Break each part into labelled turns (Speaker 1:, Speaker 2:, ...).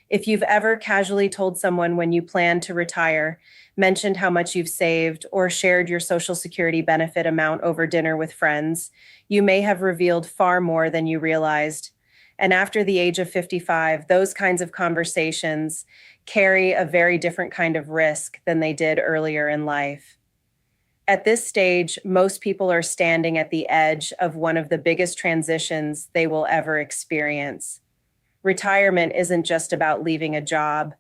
Speaker 1: If you've ever casually told someone when you plan to retire, mentioned how much you've saved, or shared your Social Security benefit amount over dinner with friends, you may have revealed far more than you realized. And after the age of 55, those kinds of conversations carry a very different kind of risk than they did earlier in life. At this stage, most people are standing at the edge of one of the biggest transitions they will ever experience. Retirement isn't just about leaving a job.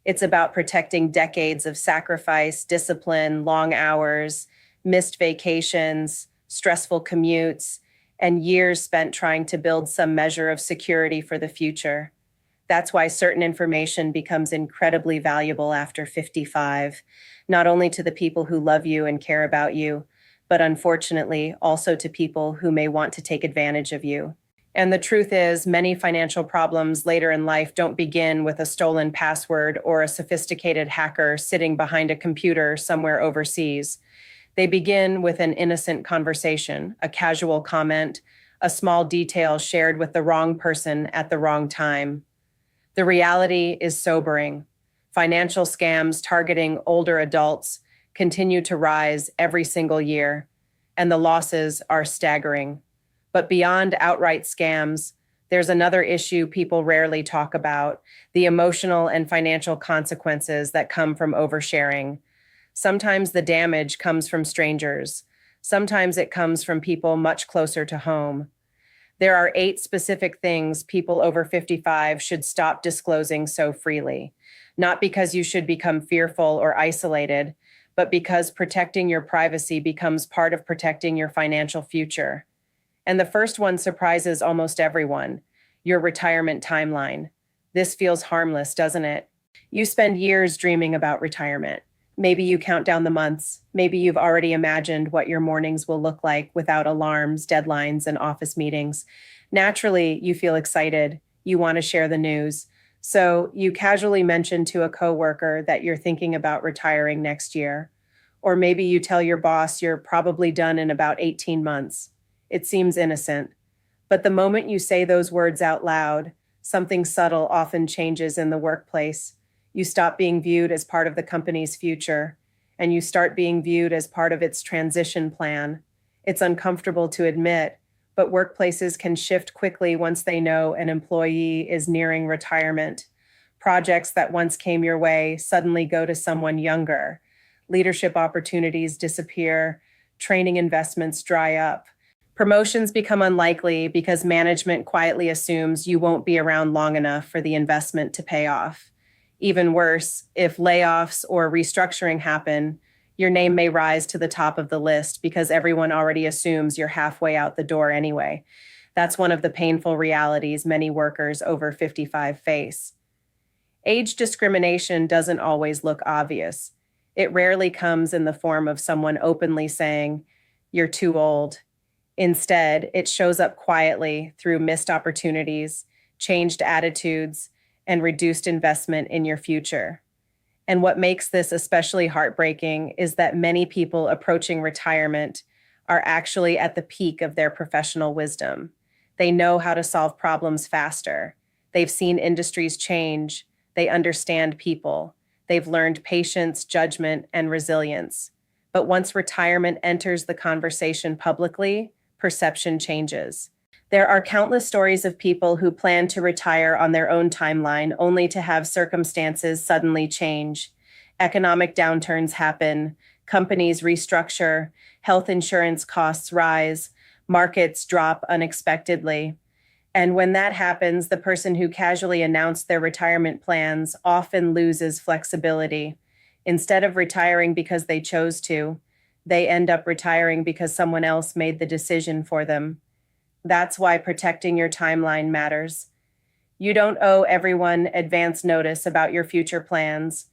Speaker 1: It's about protecting decades of sacrifice, discipline, long hours, missed vacations, stressful commutes, and years spent trying to build some measure of security for the future. That's why certain information becomes incredibly valuable after 55, not only to the people who love you and care about you, but unfortunately also to people who may want to take advantage of you. And the truth is, many financial problems later in life don't begin with a stolen password or a sophisticated hacker sitting behind a computer somewhere overseas. They begin with an innocent conversation, a casual comment, a small detail shared with the wrong person at the wrong time. The reality is sobering. Financial scams targeting older adults continue to rise every single year, and the losses are staggering. But beyond outright scams, there's another issue people rarely talk about: the emotional and financial consequences that come from oversharing. Sometimes the damage comes from strangers. Sometimes it comes from people much closer to home. There are 8 specific things people over 55 should stop disclosing so freely, not because you should become fearful or isolated, but because protecting your privacy becomes part of protecting your financial future. And the first one surprises almost everyone: your retirement timeline. This feels harmless, doesn't it? You spend years dreaming about retirement. Maybe you count down the months. Maybe you've already imagined what your mornings will look like without alarms, deadlines, and office meetings. Naturally, you feel excited. You want to share the news. So you casually mention to a coworker that you're thinking about retiring next year. Or maybe you tell your boss you're probably done in about 18 months. It seems innocent. But the moment you say those words out loud, something subtle often changes in the workplace. You stop being viewed as part of the company's future, and you start being viewed as part of its transition plan. It's uncomfortable to admit, but workplaces can shift quickly once they know an employee is nearing retirement. Projects that once came your way suddenly go to someone younger. Leadership opportunities disappear. Training investments dry up. Promotions become unlikely because management quietly assumes you won't be around long enough for the investment to pay off. Even worse, if layoffs or restructuring happen, your name may rise to the top of the list because everyone already assumes you're halfway out the door anyway. That's one of the painful realities many workers over 55 face. Age discrimination doesn't always look obvious. It rarely comes in the form of someone openly saying, "You're too old." Instead, it shows up quietly through missed opportunities, changed attitudes, and reduced investment in your future. And what makes this especially heartbreaking is that many people approaching retirement are actually at the peak of their professional wisdom. They know how to solve problems faster. They've seen industries change. They understand people. They've learned patience, judgment, and resilience. But once retirement enters the conversation publicly, perception changes. There are countless stories of people who plan to retire on their own timeline only to have circumstances suddenly change. Economic downturns happen, companies restructure, health insurance costs rise, markets drop unexpectedly. And when that happens, the person who casually announced their retirement plans often loses flexibility. Instead of retiring because they chose to, they end up retiring because someone else made the decision for them. That's why protecting your timeline matters. You don't owe everyone advance notice about your future plans.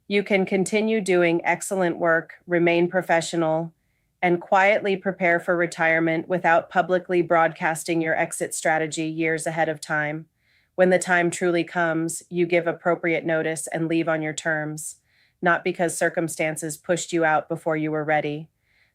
Speaker 1: You can continue doing excellent work, remain professional, and quietly prepare for retirement without publicly broadcasting your exit strategy years ahead of time. When the time truly comes, you give appropriate notice and leave on your terms, not because circumstances pushed you out before you were ready.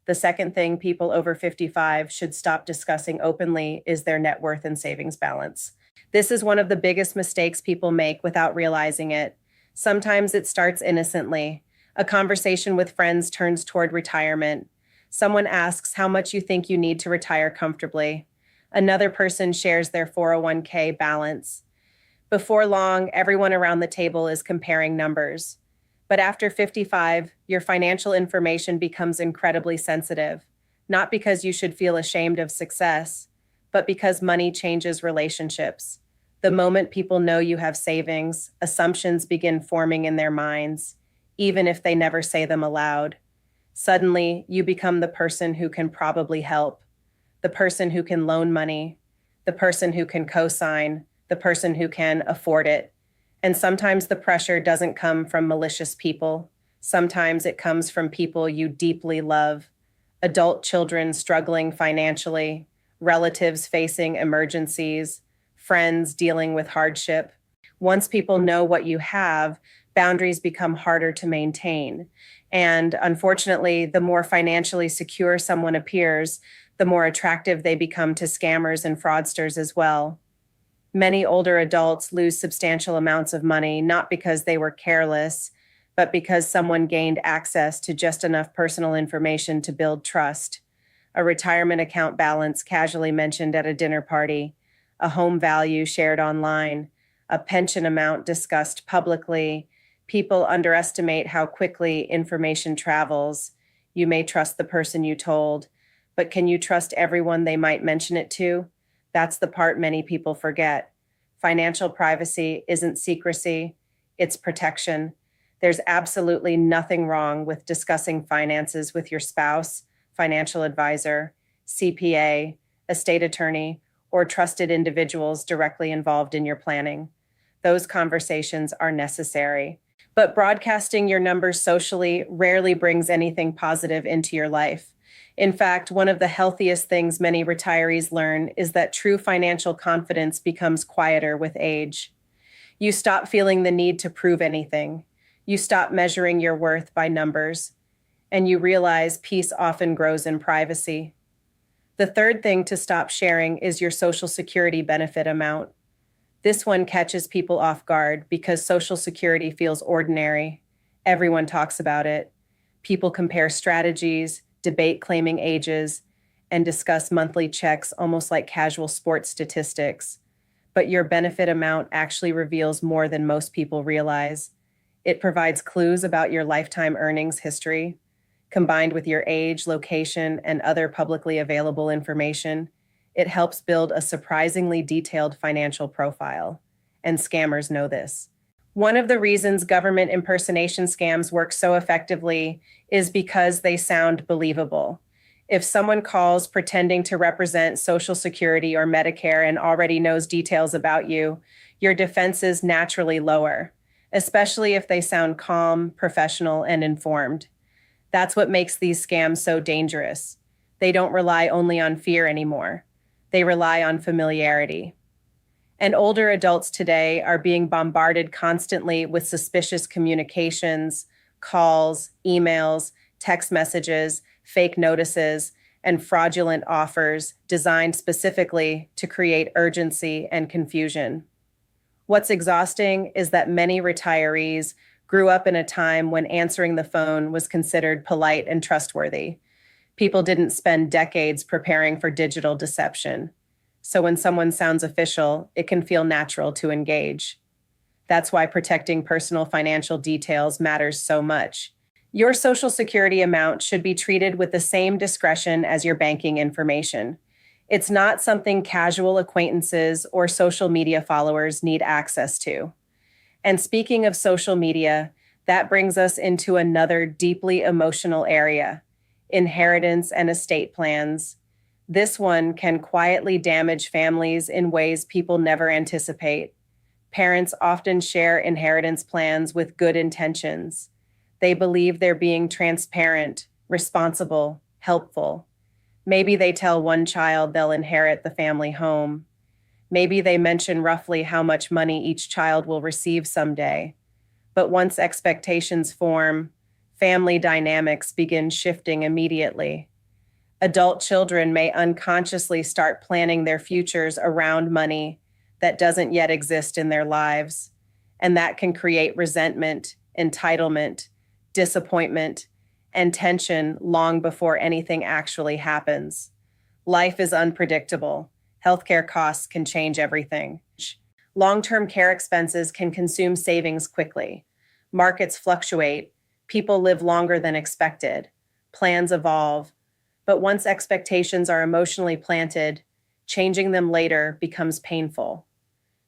Speaker 1: The second thing people over 55 should stop discussing openly is their net worth and savings balance. This is one of the biggest mistakes people make without realizing it. Sometimes it starts innocently. A conversation with friends turns toward retirement. Someone asks how much you think you need to retire comfortably. Another person shares their 401k balance. Before long, everyone around the table is comparing numbers. But after 55, your financial information becomes incredibly sensitive, not because you should feel ashamed of success, but because money changes relationships. The moment people know you have savings, assumptions begin forming in their minds, even if they never say them aloud. Suddenly, you become the person who can probably help, the person who can loan money, the person who can co-sign, the person who can afford it. And sometimes the pressure doesn't come from malicious people. Sometimes it comes from people you deeply love. Adult children struggling financially, relatives facing emergencies, friends dealing with hardship. Once people know what you have, boundaries become harder to maintain. And unfortunately, the more financially secure someone appears, the more attractive they become to scammers and fraudsters as well. Many older adults lose substantial amounts of money not because they were careless, but because someone gained access to just enough personal information to build trust. A retirement account balance casually mentioned at a dinner party, a home value shared online, a pension amount discussed publicly. People underestimate how quickly information travels. You may trust the person you told, but can you trust everyone they might mention it to? That's the part many people forget. Financial privacy isn't secrecy, it's protection. There's absolutely nothing wrong with discussing finances with your spouse, financial advisor, CPA, estate attorney, or trusted individuals directly involved in your planning. Those conversations are necessary. But broadcasting your numbers socially rarely brings anything positive into your life. In fact, one of the healthiest things many retirees learn is that true financial confidence becomes quieter with age. You stop feeling the need to prove anything. You stop measuring your worth by numbers. And you realize peace often grows in privacy. The third thing to stop sharing is your Social Security benefit amount. This one catches people off guard because Social Security feels ordinary. Everyone talks about it. People compare strategies, debate claiming ages, and discuss monthly checks almost like casual sports statistics. But your benefit amount actually reveals more than most people realize. It provides clues about your lifetime earnings history. Combined with your age, location, and other publicly available information, it helps build a surprisingly detailed financial profile. And scammers know this. One of the reasons government impersonation scams work so effectively is because they sound believable. If someone calls pretending to represent Social Security or Medicare and already knows details about you, your defenses naturally lower, especially if they sound calm, professional, and informed. That's what makes these scams so dangerous. They don't rely only on fear anymore. They rely on familiarity. And older adults today are being bombarded constantly with suspicious communications, calls, emails, text messages, fake notices, and fraudulent offers designed specifically to create urgency and confusion. What's exhausting is that many retirees grew up in a time when answering the phone was considered polite and trustworthy. People didn't spend decades preparing for digital deception. So when someone sounds official, it can feel natural to engage. That's why protecting personal financial details matters so much. Your Social Security amount should be treated with the same discretion as your banking information. It's not something casual acquaintances or social media followers need access to. And speaking of social media, that brings us into another deeply emotional area: inheritance and estate plans. This one can quietly damage families in ways people never anticipate. Parents often share inheritance plans with good intentions. They believe they're being transparent, responsible, helpful. Maybe they tell one child they'll inherit the family home. Maybe they mention roughly how much money each child will receive someday. But once expectations form, family dynamics begin shifting immediately. Adult children may unconsciously start planning their futures around money that doesn't yet exist in their lives, and that can create resentment, entitlement, disappointment, and tension long before anything actually happens. Life is unpredictable. Healthcare costs can change everything. Long-term care expenses can consume savings quickly. Markets fluctuate. People live longer than expected. Plans evolve. But once expectations are emotionally planted, changing them later becomes painful.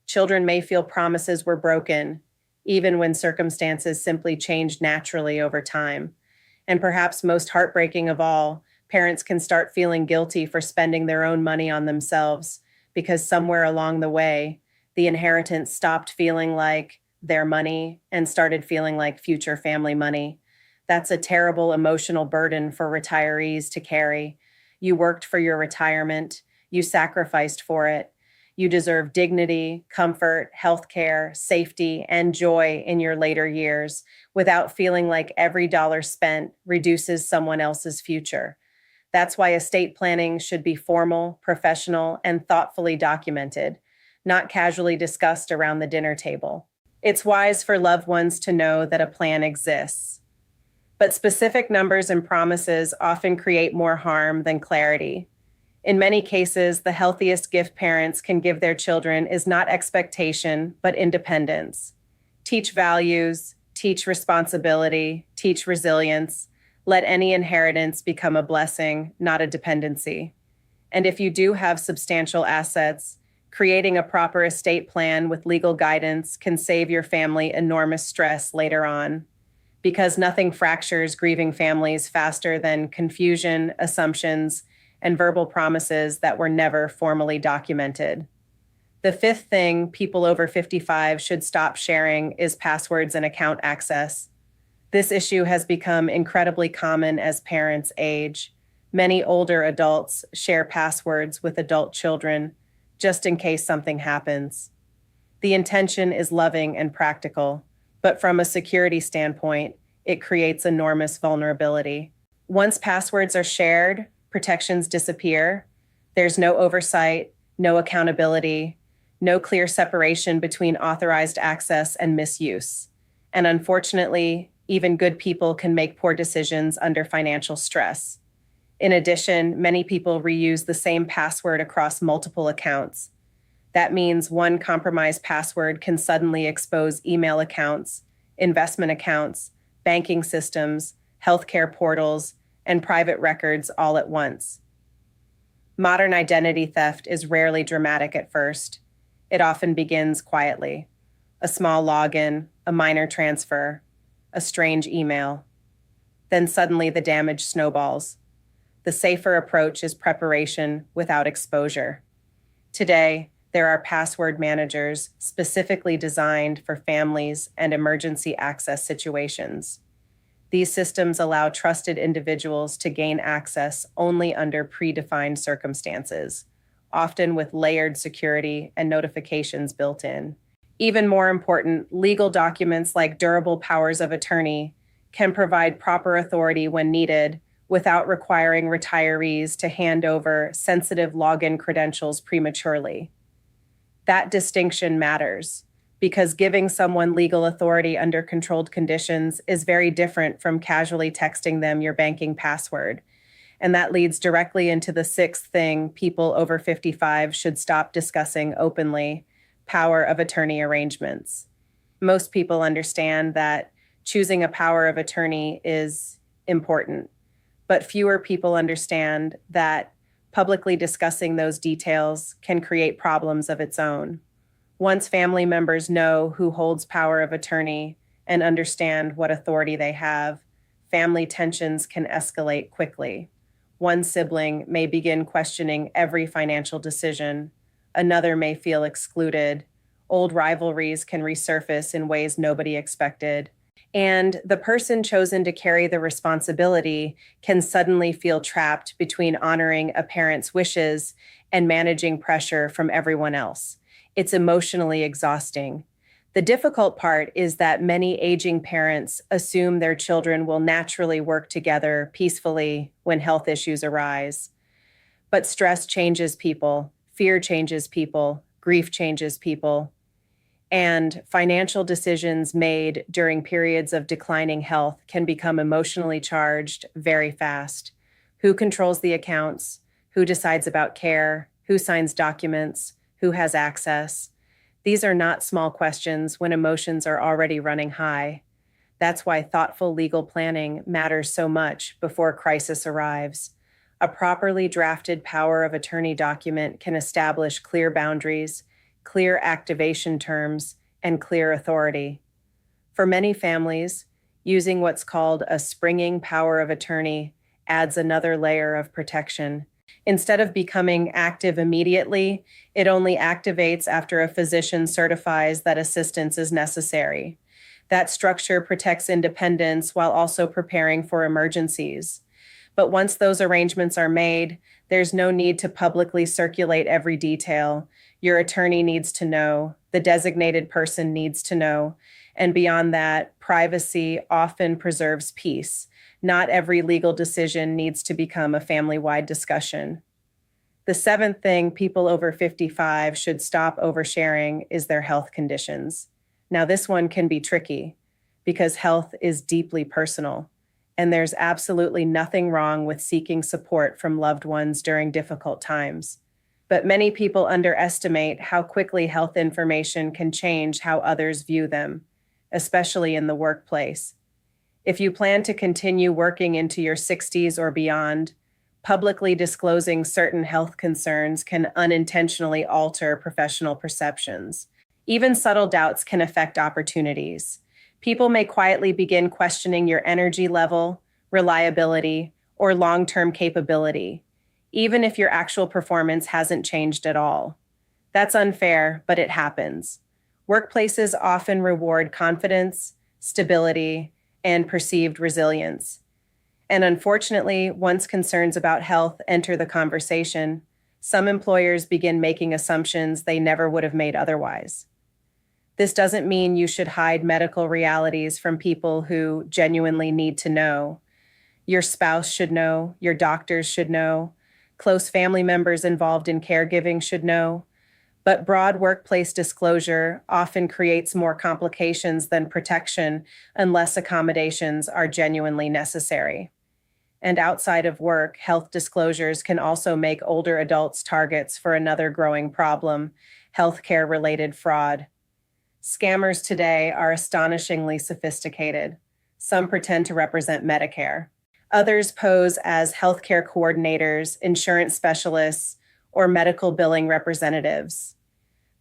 Speaker 1: Children may feel promises were broken, even when circumstances simply changed naturally over time. And perhaps most heartbreaking of all, parents can start feeling guilty for spending their own money on themselves because somewhere along the way, the inheritance stopped feeling like their money and started feeling like future family money. That's a terrible emotional burden for retirees to carry. You worked for your retirement, you sacrificed for it. You deserve dignity, comfort, health care, safety, and joy in your later years without feeling like every dollar spent reduces someone else's future. That's why estate planning should be formal, professional, and thoughtfully documented, not casually discussed around the dinner table. It's wise for loved ones to know that a plan exists. But specific numbers and promises often create more harm than clarity. In many cases, the healthiest gift parents can give their children is not expectation, but independence. Teach values, teach responsibility, teach resilience. Let any inheritance become a blessing, not a dependency. And if you do have substantial assets, creating a proper estate plan with legal guidance can save your family enormous stress later on. Because nothing fractures grieving families faster than confusion, assumptions, and verbal promises that were never formally documented. The fifth thing people over 55 should stop sharing is passwords and account access. This issue has become incredibly common as parents age. Many older adults share passwords with adult children just in case something happens. The intention is loving and practical, but from a security standpoint, it creates enormous vulnerability. Once passwords are shared, protections disappear. There's no oversight, no accountability, no clear separation between authorized access and misuse. And unfortunately, even good people can make poor decisions under financial stress. In addition, many people reuse the same password across multiple accounts. That means one compromised password can suddenly expose email accounts, investment accounts, banking systems, healthcare portals, and private records all at once. Modern identity theft is rarely dramatic at first. It often begins quietly. A small login, a minor transfer, a strange email. Then suddenly the damage snowballs. The safer approach is preparation without exposure. Today, there are password managers specifically designed for families and emergency access situations. These systems allow trusted individuals to gain access only under predefined circumstances, often with layered security and notifications built in. Even more important, legal documents like durable powers of attorney can provide proper authority when needed without requiring retirees to hand over sensitive login credentials prematurely. That distinction matters, because giving someone legal authority under controlled conditions is very different from casually texting them your banking password. And that leads directly into the sixth thing people over 55 should stop discussing openly: power of attorney arrangements. Most people understand that choosing a power of attorney is important, but fewer people understand that publicly discussing those details can create problems of its own. Once family members know who holds power of attorney and understand what authority they have, family tensions can escalate quickly. One sibling may begin questioning every financial decision. Another may feel excluded. Old rivalries can resurface in ways nobody expected. And the person chosen to carry the responsibility can suddenly feel trapped between honoring a parent's wishes and managing pressure from everyone else. It's emotionally exhausting. The difficult part is that many aging parents assume their children will naturally work together peacefully when health issues arise. But stress changes people, fear changes people, Grief changes people. And financial decisions made during periods of declining health can become emotionally charged very fast. Who controls the accounts? Who decides about care? Who signs documents? Who has access? These are not small questions when emotions are already running high. That's why thoughtful legal planning matters so much before crisis arrives. A properly drafted power of attorney document can establish clear boundaries, clear activation terms, and clear authority. For many families, using what's called a springing power of attorney adds another layer of protection. Instead of becoming active immediately, it only activates after a physician certifies that assistance is necessary. That structure protects independence while also preparing for emergencies. But once those arrangements are made, there's no need to publicly circulate every detail. Your attorney needs to know, the designated person needs to know, and beyond that, privacy often preserves peace. Not every legal decision needs to become a family-wide discussion. The seventh thing people over 55 should stop oversharing is their health conditions. Now, this one can be tricky because health is deeply personal, and there's absolutely nothing wrong with seeking support from loved ones during difficult times. But many people underestimate how quickly health information can change how others view them, especially in the workplace. If you plan to continue working into your 60s or beyond, publicly disclosing certain health concerns can unintentionally alter professional perceptions. Even subtle doubts can affect opportunities. People may quietly begin questioning your energy level, reliability, or long-term capability, even if your actual performance hasn't changed at all. That's unfair, but it happens. Workplaces often reward confidence, stability, and perceived resilience. And unfortunately, once concerns about health enter the conversation, some employers begin making assumptions they never would have made otherwise. This doesn't mean you should hide medical realities from people who genuinely need to know. Your spouse should know, your doctors should know, close family members involved in caregiving should know, but broad workplace disclosure often creates more complications than protection unless accommodations are genuinely necessary. And outside of work, health disclosures can also make older adults targets for another growing problem, healthcare-related fraud. Scammers today are astonishingly sophisticated. Some pretend to represent Medicare. Others pose as healthcare coordinators, insurance specialists, or medical billing representatives.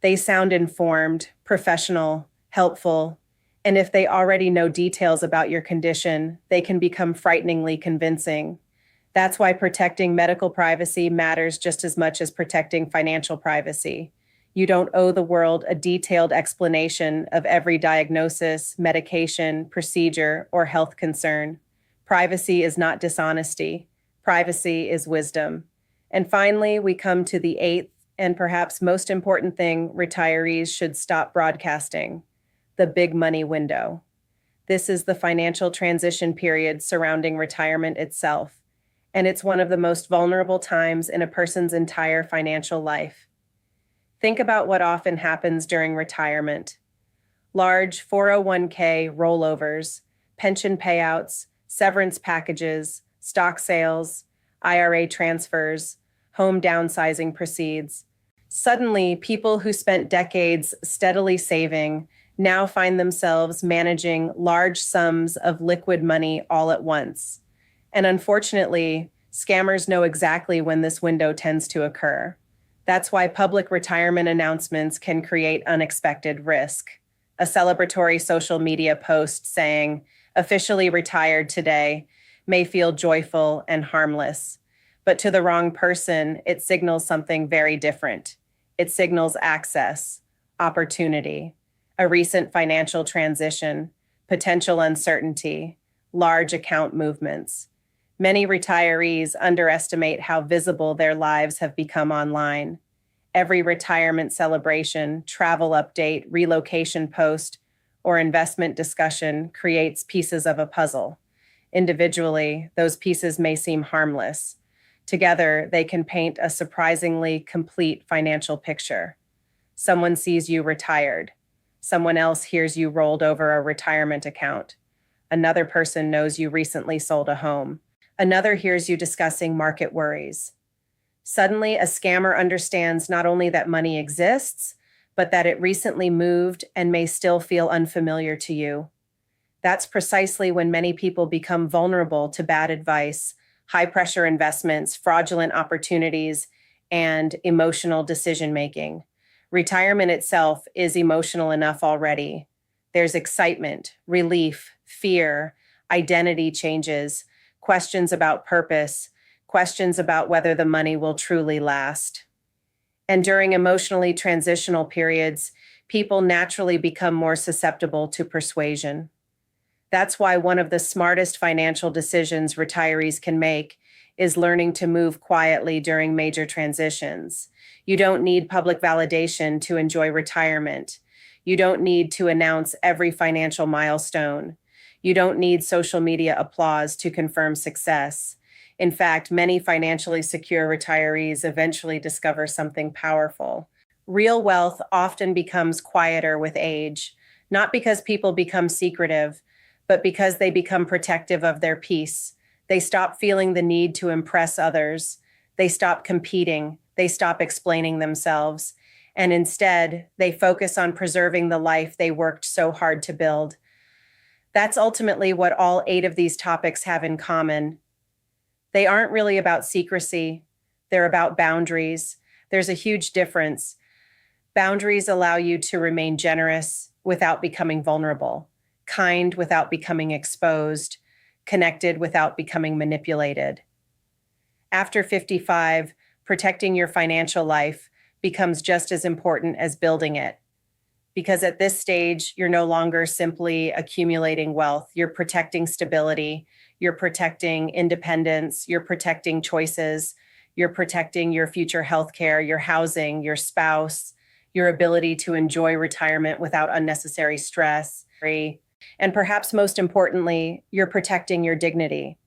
Speaker 1: They sound informed, professional, helpful, and if they already know details about your condition, they can become frighteningly convincing. That's why protecting medical privacy matters just as much as protecting financial privacy. You don't owe the world a detailed explanation of every diagnosis, medication, procedure, or health concern. Privacy is not dishonesty. Privacy is wisdom. And finally, we come to the eighth and perhaps most important thing retirees should stop broadcasting: the big money window. This is the financial transition period surrounding retirement itself, and it's one of the most vulnerable times in a person's entire financial life. Think about what often happens during retirement. Large 401k rollovers, pension payouts, severance packages, stock sales, IRA transfers, home downsizing proceeds. Suddenly, people who spent decades steadily saving now find themselves managing large sums of liquid money all at once. And unfortunately, scammers know exactly when this window tends to occur. That's why public retirement announcements can create unexpected risk. A celebratory social media post saying, "Officially retired today," may feel joyful and harmless. But to the wrong person, it signals something very different. It signals access, opportunity, a recent financial transition, potential uncertainty, large account movements. Many retirees underestimate how visible their lives have become online. Every retirement celebration, travel update, relocation post, or investment discussion creates pieces of a puzzle. Individually, those pieces may seem harmless. Together, they can paint a surprisingly complete financial picture. Someone sees you retired. Someone else hears you rolled over a retirement account. Another person knows you recently sold a home. Another hears you discussing market worries. Suddenly, a scammer understands not only that money exists, but that it recently moved and may still feel unfamiliar to you. That's precisely when many people become vulnerable to bad advice, high pressure investments, fraudulent opportunities, and emotional decision making. Retirement itself is emotional enough already. There's excitement, relief, fear, identity changes, questions about purpose, questions about whether the money will truly last. And during emotionally transitional periods, people naturally become more susceptible to persuasion. That's why one of the smartest financial decisions retirees can make is learning to move quietly during major transitions. You don't need public validation to enjoy retirement. You don't need to announce every financial milestone. You don't need social media applause to confirm success. In fact, many financially secure retirees eventually discover something powerful. Real wealth often becomes quieter with age, not because people become secretive, but because they become protective of their peace. They stop feeling the need to impress others. They stop competing. They stop explaining themselves. And instead, they focus on preserving the life they worked so hard to build. That's ultimately what all 8 of these topics have in common. They aren't really about secrecy. They're about boundaries. There's a huge difference. Boundaries allow you to remain generous without becoming vulnerable, kind without becoming exposed, connected without becoming manipulated. After 55, protecting your financial life becomes just as important as building it. Because at this stage, you're no longer simply accumulating wealth. You're protecting stability. You're protecting independence. You're protecting choices. You're protecting your future healthcare, your housing, your spouse, your ability to enjoy retirement without unnecessary stress. And perhaps most importantly, you're protecting your dignity.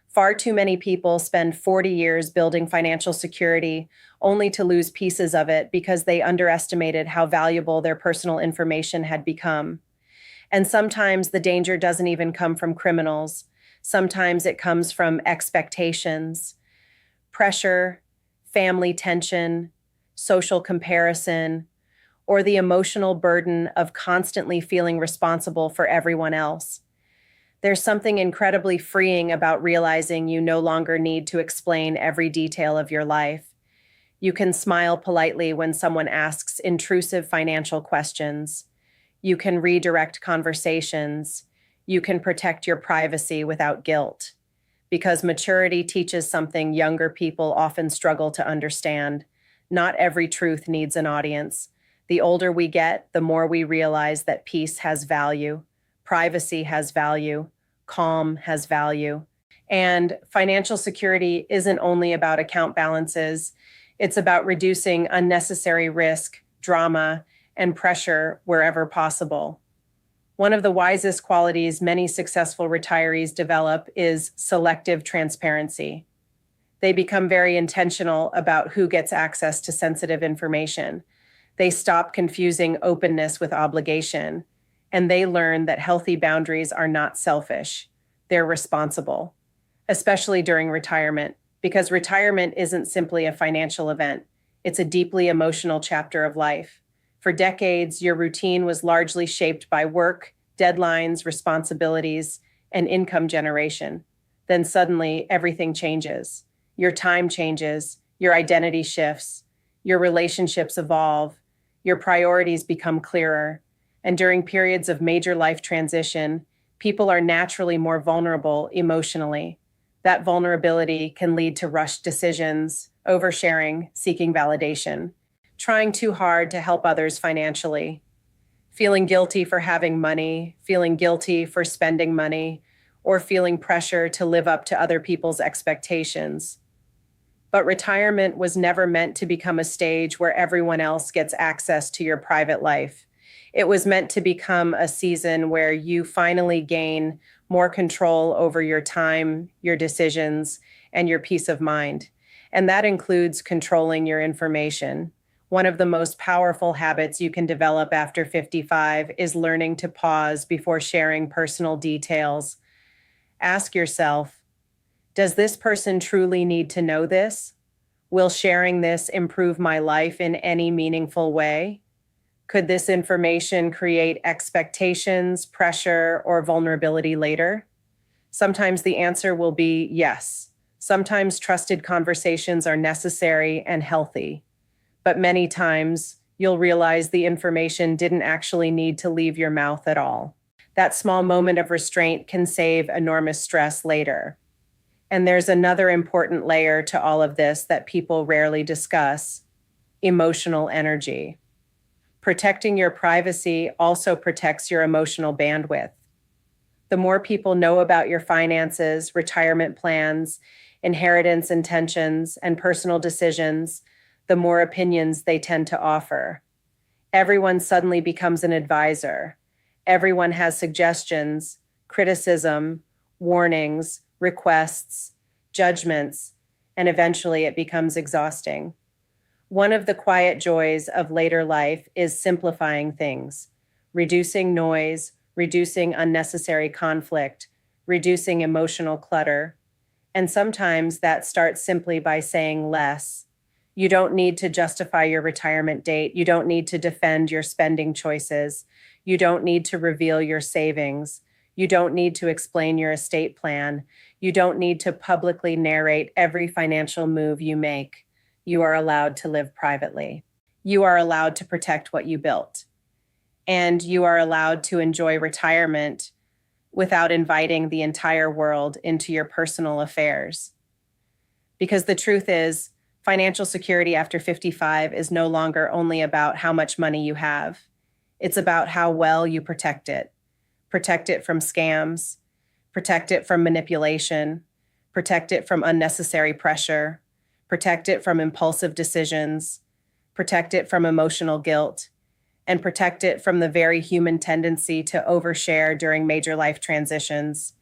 Speaker 1: Far too many people spend 40 years building financial security only to lose pieces of it because they underestimated how valuable their personal information had become. And sometimes the danger doesn't even come from criminals. Sometimes it comes from expectations, pressure, family tension, social comparison, or the emotional burden of constantly feeling responsible for everyone else. There's something incredibly freeing about realizing you no longer need to explain every detail of your life. You can smile politely when someone asks intrusive financial questions. You can redirect conversations. You can protect your privacy without guilt. Because maturity teaches something younger people often struggle to understand. Not every truth needs an audience. The older we get, the more we realize that peace has value, privacy has value, calm has value. And financial security isn't only about account balances, it's about reducing unnecessary risk, drama, and pressure wherever possible. One of the wisest qualities many successful retirees develop is selective transparency. They become very intentional about who gets access to sensitive information. They stop confusing openness with obligation, and they learn that healthy boundaries are not selfish. They're responsible, especially during retirement, because retirement isn't simply a financial event. It's a deeply emotional chapter of life. For decades, your routine was largely shaped by work, deadlines, responsibilities, and income generation. Then suddenly, everything changes. Your time changes, your identity shifts, your relationships evolve, your priorities become clearer. And during periods of major life transition, people are naturally more vulnerable emotionally. That vulnerability can lead to rushed decisions, oversharing, seeking validation, trying too hard to help others financially, feeling guilty for having money, feeling guilty for spending money, or feeling pressure to live up to other people's expectations. But retirement was never meant to become a stage where everyone else gets access to your private life. It was meant to become a season where you finally gain more control over your time, your decisions, and your peace of mind. And that includes controlling your information. One of the most powerful habits you can develop after 55 is learning to pause before sharing personal details. Ask yourself, does this person truly need to know this? Will sharing this improve my life in any meaningful way? Could this information create expectations, pressure, or vulnerability later? Sometimes the answer will be yes. Sometimes trusted conversations are necessary and healthy, but many times you'll realize the information didn't actually need to leave your mouth at all. That small moment of restraint can save enormous stress later. And there's another important layer to all of this that people rarely discuss: emotional energy. Protecting your privacy also protects your emotional bandwidth. The more people know about your finances, retirement plans, inheritance intentions, and personal decisions, the more opinions they tend to offer. Everyone suddenly becomes an advisor. Everyone has suggestions, criticism, warnings, requests, judgments, and eventually it becomes exhausting. One of the quiet joys of later life is simplifying things, reducing noise, reducing unnecessary conflict, reducing emotional clutter. And sometimes that starts simply by saying less. You don't need to justify your retirement date. You don't need to defend your spending choices. You don't need to reveal your savings. You don't need to explain your estate plan. You don't need to publicly narrate every financial move you make. You are allowed to live privately. You are allowed to protect what you built. And you are allowed to enjoy retirement without inviting the entire world into your personal affairs. Because the truth is, financial security after 55 is no longer only about how much money you have. It's about how well you protect it. Protect it from scams, protect it from manipulation, protect it from unnecessary pressure, protect it from impulsive decisions, protect it from emotional guilt, and protect it from the very human tendency to overshare during major life transitions.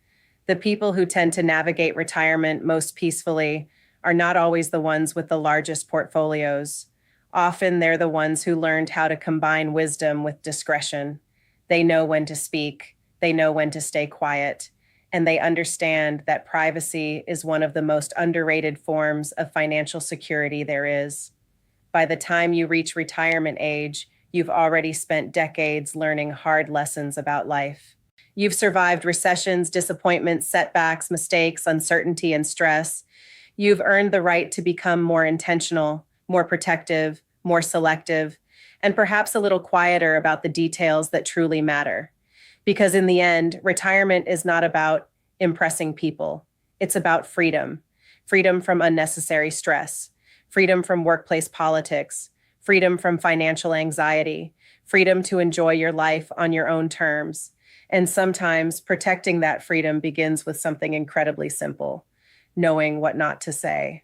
Speaker 1: The people who tend to navigate retirement most peacefully are not always the ones with the largest portfolios. Often they're the ones who learned how to combine wisdom with discretion. They know when to speak, they know when to stay quiet, and they understand that privacy is one of the most underrated forms of financial security there is. By the time you reach retirement age, you've already spent decades learning hard lessons about life. You've survived recessions, disappointments, setbacks, mistakes, uncertainty, and stress. You've earned the right to become more intentional, more protective, more selective, and perhaps a little quieter about the details that truly matter. Because in the end, retirement is not about impressing people. It's about freedom. Freedom from unnecessary stress, freedom from workplace politics, freedom from financial anxiety, freedom to enjoy your life on your own terms. And sometimes protecting that freedom begins with something incredibly simple: knowing what not to say.